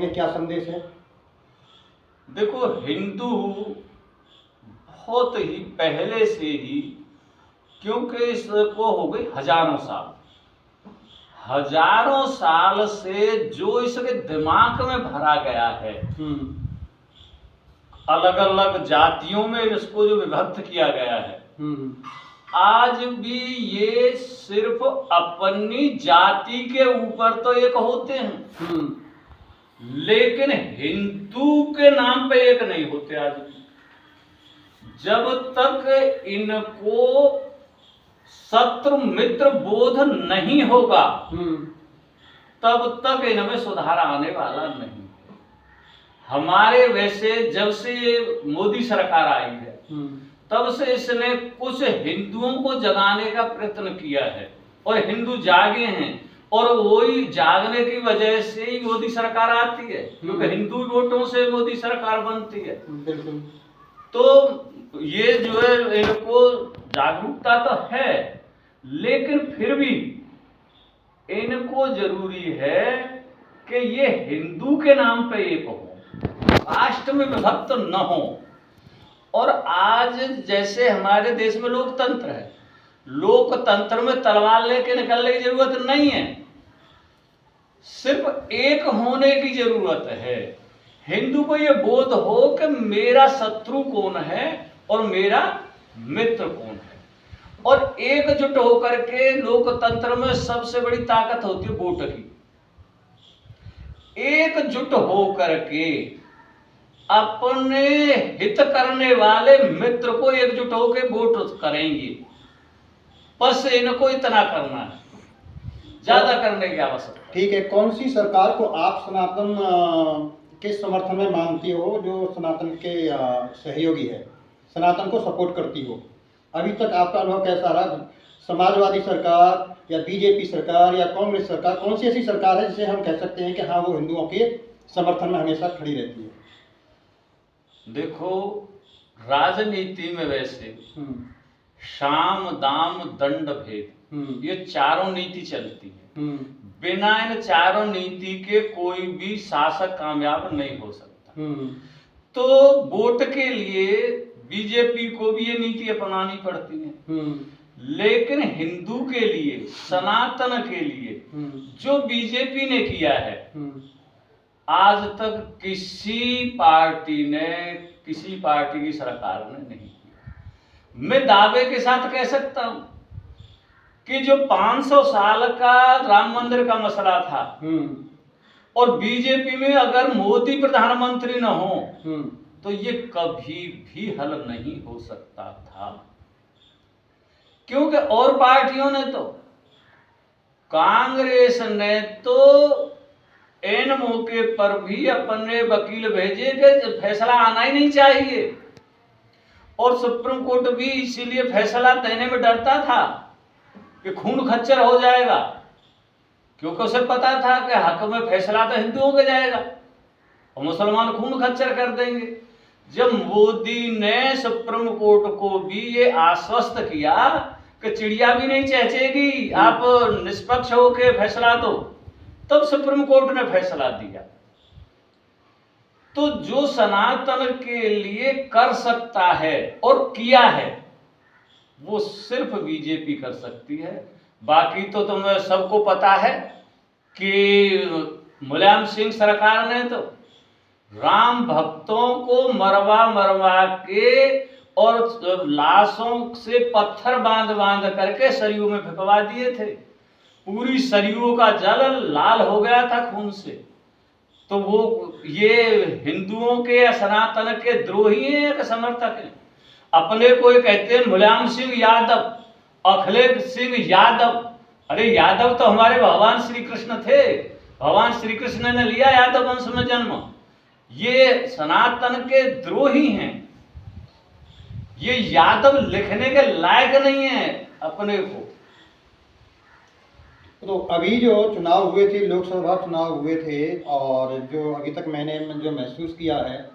करेंगे, क्या संदेश है? देखो, हिंदू बहुत ही पहले से ही, क्योंकि इसको हो गई हजारों साल से जो इसके दिमाग में भरा गया है, अलग अलग जातियों में इसको जो विभक्त किया गया है, आज भी ये सिर्फ अपनी जाति के ऊपर तो एक होते हैं, लेकिन हिंदू के नाम पे एक नहीं होते आज भी। जब तक इनको शत्रु मित्र बोध नहीं होगा, तब तक इनमें सुधार आने वाला नहीं है। हमारे वैसे जब से मोदी सरकार आई है, तब से इसने कुछ हिंदुओं को जगाने का प्रयत्न किया है और हिंदू जागे हैं, और वही जागने की वजह से ही मोदी सरकार आती है, क्योंकि हिंदू वोटों से मोदी सरकार बनती है। तो ये जो है, इनको जागरूकता तो है, लेकिन फिर भी इनको जरूरी है कि ये हिंदू के नाम पे एक हो, राष्ट्र में विभक्त न हो। और आज जैसे हमारे देश में लोकतंत्र है, लोकतंत्र में तलवार लेके निकलने की जरूरत नहीं है, सिर्फ एक होने की जरूरत है। हिंदू को यह बोध हो कि मेरा शत्रु कौन है और मेरा मित्र कौन है, और एकजुट होकर के लोकतंत्र में सबसे बड़ी ताकत होती है वोट की। एकजुट होकर के अपने हित करने वाले मित्र को एकजुट होकर वोट करेंगे, बस इनको इतना करना है, ज्यादा करने की आवश्यकता। ठीक है, कौन सी सरकार को आप सनातन के समर्थन में मानती हो, जो सनातन के सहयोगी है, सनातन को सपोर्ट करती हो? अभी तक आपका अनुभव कैसा रहा? समाजवादी सरकार या बीजेपी सरकार या कांग्रेस सरकार, कौन सी ऐसी सरकार है जिसे हम कह सकते हैं कि हाँ वो हिंदुओं के समर्थन में हमेशा खड़ी रहती है? देखो, राजनीति में वैसे साम दाम दंड भेद, ये चारों नीति चलती है। बिना इन चारों नीति के कोई भी शासक कामयाब नहीं हो सकता। तो वोट के लिए बीजेपी को भी ये नीति अपनानी पड़ती है, लेकिन हिंदू के लिए, सनातन के लिए जो बीजेपी ने किया है, आज तक किसी पार्टी की सरकार ने नहीं किया। मैं दावे के साथ कह सकता हूं कि जो 500 साल का राम मंदिर का मसला था, और बीजेपी में अगर मोदी प्रधानमंत्री न हो, तो ये कभी भी हल नहीं हो सकता था। क्योंकि और पार्टियों ने तो, कांग्रेस ने तो एन मौके पर भी अपने वकील भेजे कि फैसला आना ही नहीं चाहिए, और सुप्रीम कोर्ट भी इसीलिए फैसला देने में डरता था कि खून खच्चर हो जाएगा, क्योंकि उसे पता था कि हक में फैसला तो हिंदुओं का जाएगा और मुसलमान खून खच्चर कर देंगे। जब मोदी ने सुप्रीम कोर्ट को भी ये आश्वस्त किया कि चिड़िया भी नहीं चहचेगी, आप निष्पक्ष होकर फैसला दो, तब सुप्रीम कोर्ट ने फैसला दिया। तो जो सनातन के लिए कर सकता है और किया है, वो सिर्फ बीजेपी कर सकती है। बाकी तो तुम्हें सबको पता है कि मुलायम सिंह सरकार ने तो राम भक्तों को मरवा के और लाशों से पत्थर बांध करके सरयू में फेंकवा दिए थे। पूरी सरयू का जल लाल हो गया था खून से। तो वो ये हिंदुओं के, सनातन के द्रोही हैं कि समर्थक हैं? अपने को कहते हैं मुलायम सिंह यादव, अखिलेश सिंह यादव। अरे यादव तो हमारे भगवान श्री कृष्ण थे, भगवान श्री कृष्ण ने लिया यादव वंश में जन्म। ये सनातन के द्रोही हैं, ये यादव लिखने के लायक नहीं है अपने को। तो अभी जो चुनाव हुए थे, लोकसभा चुनाव हुए थे, और जो अभी तक मैंने जो महसूस किया है,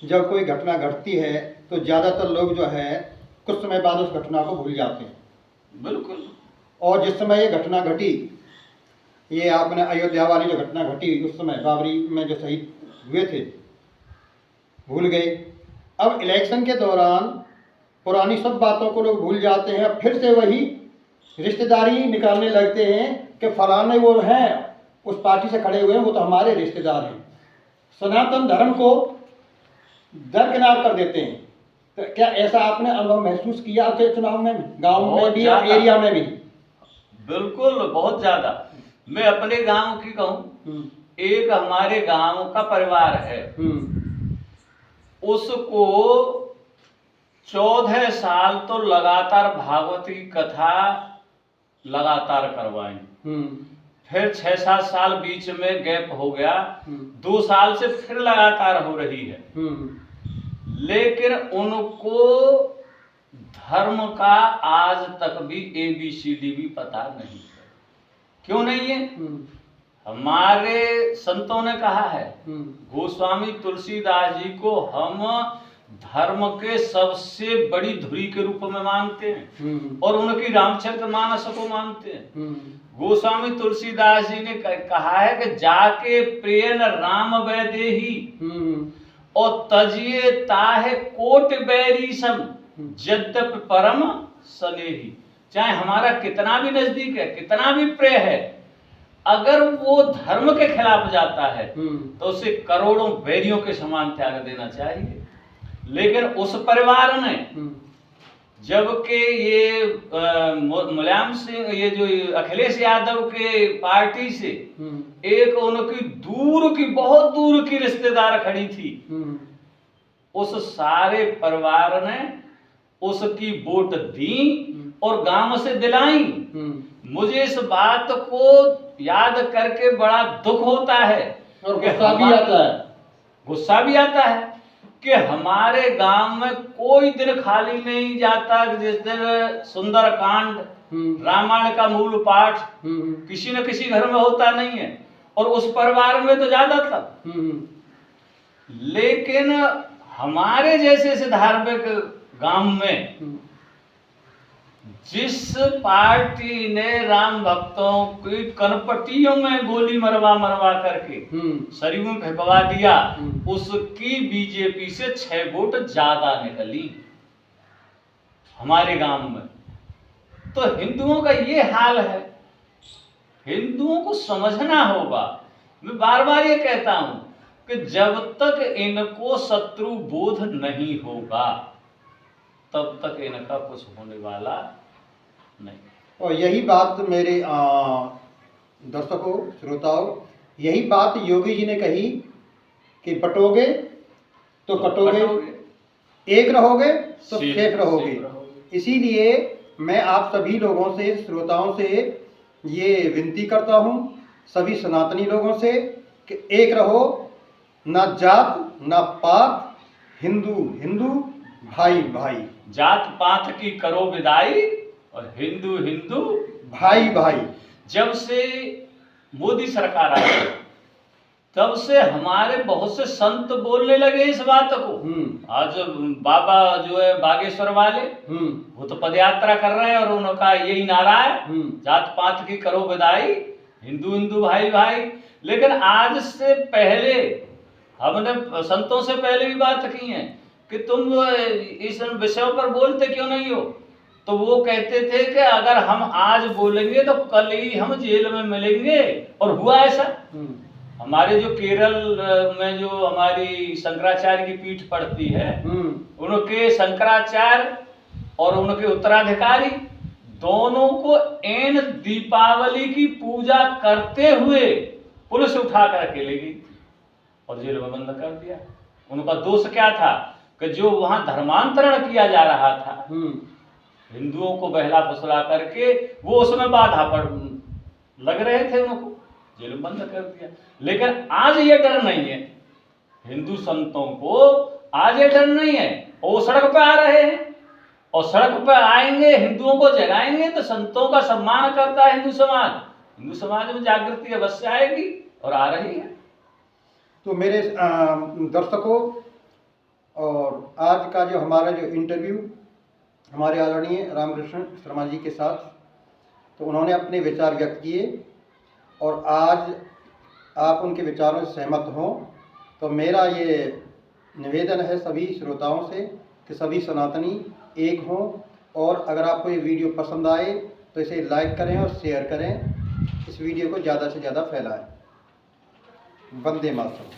जब कोई घटना घटती है तो ज़्यादातर लोग जो है कुछ समय बाद उस घटना को भूल जाते हैं। बिल्कुल। और जिस समय ये घटना घटी ये आपने अयोध्या वाली जो घटना घटी उस समय बाबरी में जो शहीद हुए थे, भूल गए। अब इलेक्शन के दौरान पुरानी सब बातों को लोग भूल जाते हैं, अब फिर से वही रिश्तेदारी निकालने लगते हैं कि फलाने वो हैं, उस पार्टी से खड़े हुए हैं, वो तो हमारे रिश्तेदार हैं। सनातन धर्म को दरकिनार कर देते हैं। तो क्या ऐसा आपने अनुभव महसूस किया आपके चुनाव में, गांव में भी और एरिया में भी? बिल्कुल, बहुत ज्यादा। मैं अपने गांव की कहूँ, एक हमारे गांव का परिवार है, उसको 14 साल तो लगातार भागवत की कथा लगातार करवाई, फिर 6-7 साल बीच में गैप हो गया, 2 साल से फिर लगातार हो रही है। लेकिन उनको धर्म का आज तक भी ABCD भी पता नहीं है। क्यों नहीं है? हमारे संतों ने कहा है, गोस्वामी तुलसीदास जी को हम धर्म के सबसे बड़ी धुरी के रूप में मानते हैं और उनकी रामचरितमानस को मानते हैं। गोस्वामी तुलसीदास जी ने कहा है कि जाके प्रियन राम वैदेही और तजिए ताहे कोट बैरी सम यद्यपि परम सनेही। चाहे हमारा कितना भी नजदीक है, कितना भी प्रिय है, अगर वो धर्म के खिलाफ जाता है तो उसे करोड़ों बैरियों के समान त्याग देना चाहिए। लेकिन उस परिवार ने, जबकि ये मुलायम सिंह, ये जो अखिलेश यादव के पार्टी से एक उनकी दूर की, बहुत दूर की रिश्तेदार खड़ी थी, उस सारे परिवार ने उसकी वोट दी और गांव से दिलाई। मुझे इस बात को याद करके बड़ा दुख होता है और गुस्सा भी आता है कि हमारे गांव में कोई दिन खाली नहीं जाता जिस दिन सुंदरकांड, रामायण का मूल पाठ किसी न किसी घर में होता नहीं है, और उस परिवार में तो ज्यादातर। लेकिन हमारे जैसे से धार्मिक गांव में जिस पार्टी ने राम भक्तों की कनपटियों में गोली मरवा करके शरीर में फेंकवा दिया, उसकी बीजेपी से 6 वोट ज्यादा निकली हमारे गांव में। तो हिंदुओं का ये हाल है, हिंदुओं को समझना होगा। मैं बार बार ये कहता हूं कि जब तक इनको शत्रु बोध नहीं होगा तब तक इनका कुछ होने वाला नहीं। और यही बात मेरे दर्शकों, श्रोताओं, यही बात योगी जी ने कही कि बटोगे तो कटोगे, एक रहोगे तो सेफ रहोगे। इसीलिए मैं आप सभी लोगों से, श्रोताओं से ये विनती करता हूँ, सभी सनातनी लोगों से, कि एक रहो, ना जात ना पात, हिंदू हिंदू भाई भाई। जात पात की करो विदाई और हिंदू हिंदू भाई भाई। जब से मोदी सरकार आई तब से हमारे बहुत से संत बोलने लगे इस बात को। आज बाबा जो है बागेश्वर वाले, वो तो पदयात्रा कर रहे हैं और उनका यही नारा है, जात पात की करो विदाई, हिंदू हिंदू भाई भाई। लेकिन आज से पहले हमने संतों से पहले भी बात की है कि तुम इस विषयों पर बोलते क्यों नहीं हो? तो वो कहते थे कि अगर हम आज बोलेंगे तो कल ही हम जेल में मिलेंगे, और हुआ ऐसा। हमारे जो केरल में जो हमारी शंकराचार्य की पीठ पड़ती है, उनके शंकराचार्य और उनके उत्तराधिकारी दोनों को एन दीपावली की पूजा करते हुए पुलिस उठा कर अकेले गई और जेल में बंद कर दिया। उनका दोष क्या था कि जो वहां धर्मांतरण किया जा रहा था हिंदुओं को बहला फुसला करके, वो उसमें बाधा पर लग रहे थे, उनको जेल में बंद कर दिया। लेकिन आज ये डर नहीं है हिंदू संतों को, आज ये डर नहीं है। वो सड़क पे आ रहे हैं और सड़क पे आएंगे, हिंदुओं को जगाएंगे तो संतों का सम्मान करता है हिंदू समाज। हिंदू समाज में जागृति अवश्य आएगी और आ रही है। तो मेरे दर्शकों, और आज का जो हमारा जो इंटरव्यू हमारे आदरणीय रामकृष्ण शर्मा जी के साथ, तो उन्होंने अपने विचार व्यक्त किए और आज आप उनके विचारों से सहमत हों, तो मेरा ये निवेदन है सभी श्रोताओं से कि सभी सनातनी एक हों, और अगर आपको ये वीडियो पसंद आए तो इसे लाइक करें और शेयर करें, इस वीडियो को ज़्यादा से ज़्यादा फैलाएं। वंदे मातरम।